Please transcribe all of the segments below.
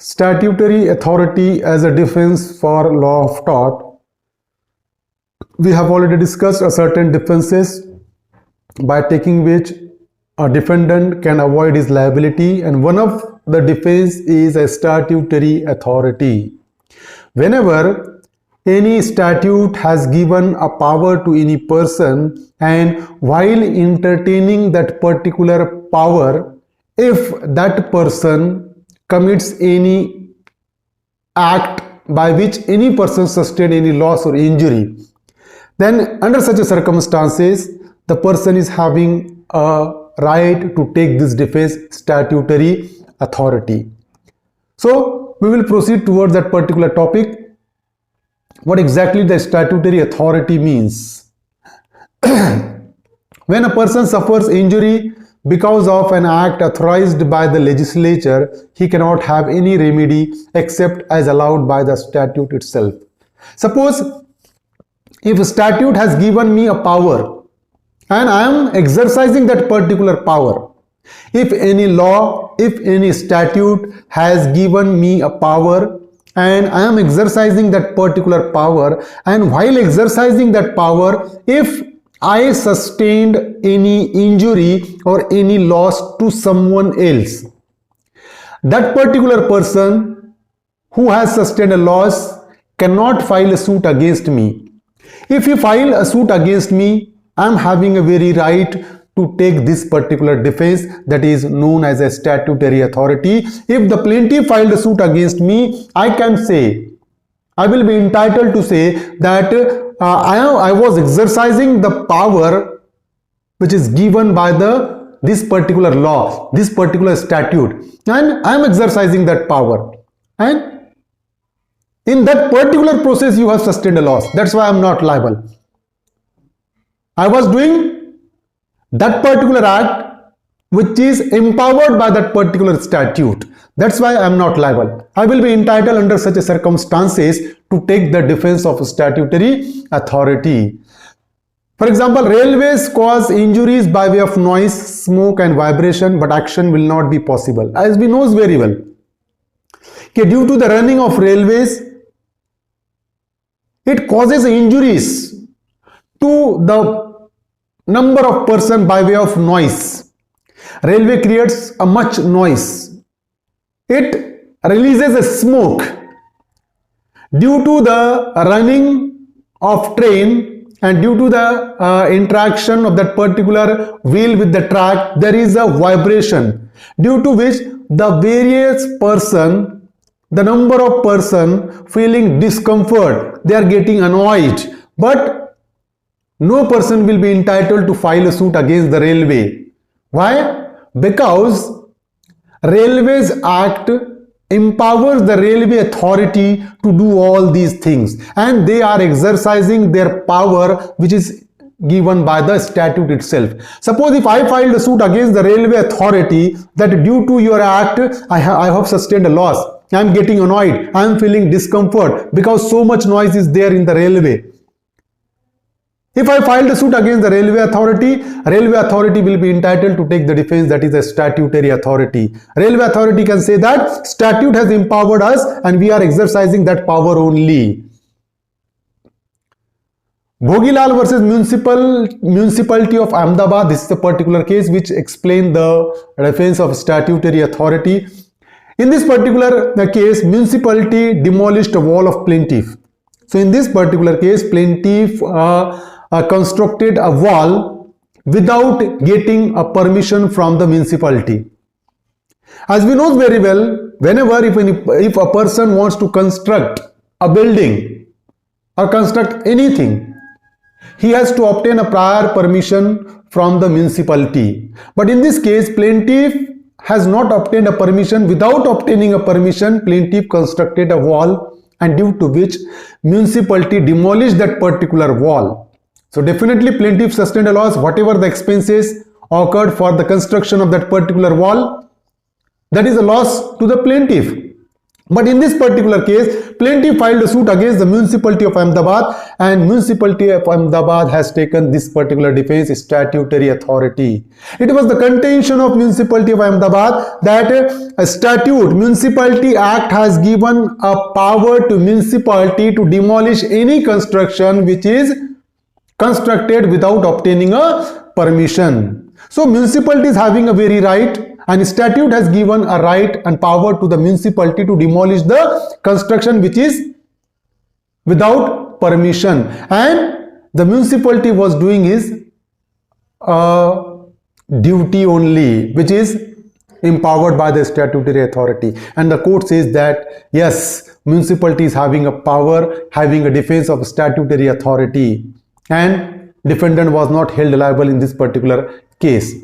Statutory authority as a defense for law of tort. We have already discussed a certain defenses by taking which a defendant can avoid his liability, and one of the defense is a statutory authority. Whenever any statute has given a power to any person, and while entertaining that particular power, if that person commits any act by which any person sustain any loss or injury, then under such a circumstances the person is having a right to take this defense, statutory authority. So we will proceed towards that particular topic. What exactly the statutory authority means? When a person suffers injury because of an act authorized by the legislature, he cannot have any remedy except as allowed by the statute itself. Suppose if a statute has given me a power and I am exercising that particular power, if any law, if any statute has given me a power and I am exercising that particular power, and while exercising that power, if I sustained any injury or any loss to someone else, that particular person who has sustained a loss cannot file a suit against me. If you file a suit against me, I am having a very right to take this particular defense that is known as a statutory authority. If the plaintiff filed a suit against me, I can say, I will be entitled to say that I was exercising the power which is given by this particular law, this particular statute, and I am exercising that power, and in that particular process you have sustained a loss. That's why I am not liable. I was doing that particular act which is empowered by that particular statute. That's why I am not liable. I will be entitled under such a circumstances to take the defense of statutory authority. For example, railways cause injuries by way of noise, smoke and vibration, but action will not be possible. As we know very well, okay, due to the running of railways, it causes injuries to the number of person by way of noise. Railway creates a much noise. It releases a smoke. Due to the running of train and due to the interaction of that particular wheel with the track, there is a vibration, due to which the various person, the number of person feeling discomfort, they are getting annoyed, but no person will be entitled to file a suit against the railway. Why? Because Railways Act empowers the railway authority to do all these things, and they are exercising their power which is given by the statute itself. Suppose if I filed a suit against the railway authority that due to your act I have sustained a loss, I am getting annoyed, I am feeling discomfort because so much noise is there in the railway. If I filed a suit against the railway authority will be entitled to take the defense that is a statutory authority. Railway authority can say that statute has empowered us and we are exercising that power only. Bhogilal versus Municipality of Ahmedabad, this is a particular case which explains the defense of statutory authority. In this particular case, municipality demolished a wall of plaintiff. So in this particular case, plaintiff constructed a wall without getting a permission from the municipality. As we know very well, whenever if a person wants to construct a building or construct anything, he has to obtain a prior permission from the municipality. But in this case, plaintiff has not obtained a permission. Without obtaining a permission, plaintiff constructed a wall, and due to which municipality demolished that particular wall. So definitely plaintiff sustained a loss. Whatever the expenses occurred for the construction of that particular wall, that is a loss to the plaintiff. But in this particular case, plaintiff filed a suit against the municipality of Ahmedabad, and municipality of Ahmedabad has taken this particular defense statutory authority. It was the contention of municipality of Ahmedabad that a statute, Municipality Act, has given a power to municipality to demolish any construction which is constructed without obtaining a permission. So municipality is having a very right, and statute has given a right and power to the municipality to demolish the construction which is without permission, and the municipality was doing his duty only, which is empowered by the statutory authority. And the court says that yes, municipality is having a power, having a defense of statutory authority, and defendant was not held liable in this particular case.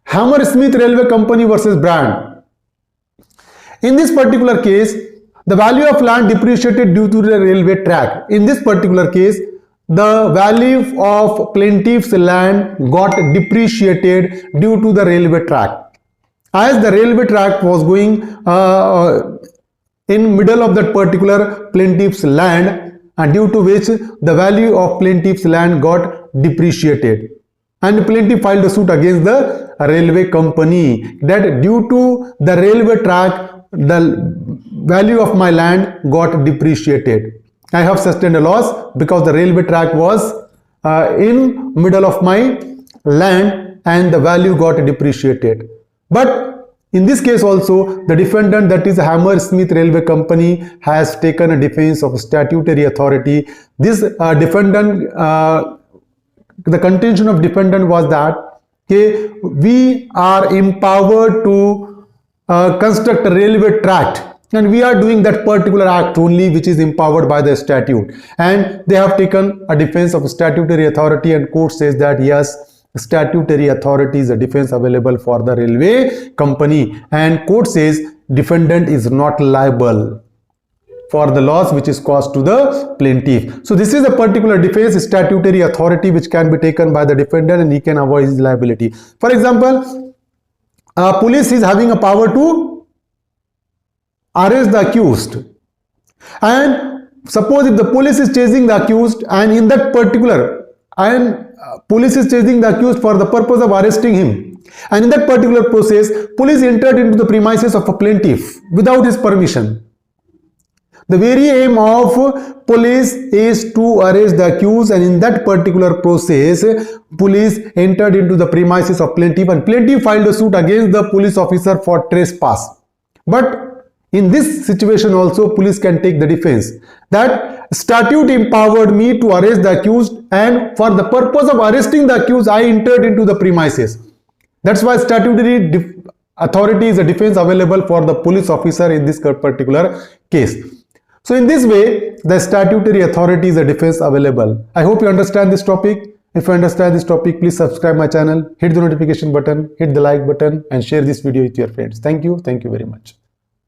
Hammersmith Railway Company versus Brand. In this particular case, the value of land depreciated due to the railway track. In this particular case, the value of plaintiff's land got depreciated due to the railway track. As the railway track was going in middle of that particular plaintiff's land, and due to which the value of plaintiff's land got depreciated, and plaintiff filed a suit against the railway company that due to the railway track the value of my land got depreciated. I have sustained a loss because the railway track was in middle of my land and the value got depreciated. But in this case also, the defendant, that is Hammersmith Railway Company, has taken a defense of statutory authority. This defendant, the contention of defendant was that we are empowered to construct a railway tract, and we are doing that particular act only which is empowered by the statute, and they have taken a defense of statutory authority, and court says that yes, statutory authority is a defense available for the railway company, and court says defendant is not liable for the loss which is caused to the plaintiff. So this is a particular defense statutory authority which can be taken by the defendant, and he can avoid his liability. For example, police is having a power to arrest the accused, and suppose if the police is chasing the accused, and in that particular police is chasing the accused for the purpose of arresting him, and in that particular process police entered into the premises of a plaintiff without his permission. The very aim of police is to arrest the accused, and in that particular process police entered into the premises of plaintiff, and plaintiff filed a suit against the police officer for trespass. But in this situation also police can take the defense that statute empowered me to arrest the accused, and for the purpose of arresting the accused I entered into the premises. That's why statutory authority is a defense available for the police officer in this particular case. So in this way, the statutory authority is a defense available. I hope you understand this topic. If you understand this topic, please subscribe my channel, hit the notification button, hit the like button, and share this video with your friends. Thank you. Thank you very much.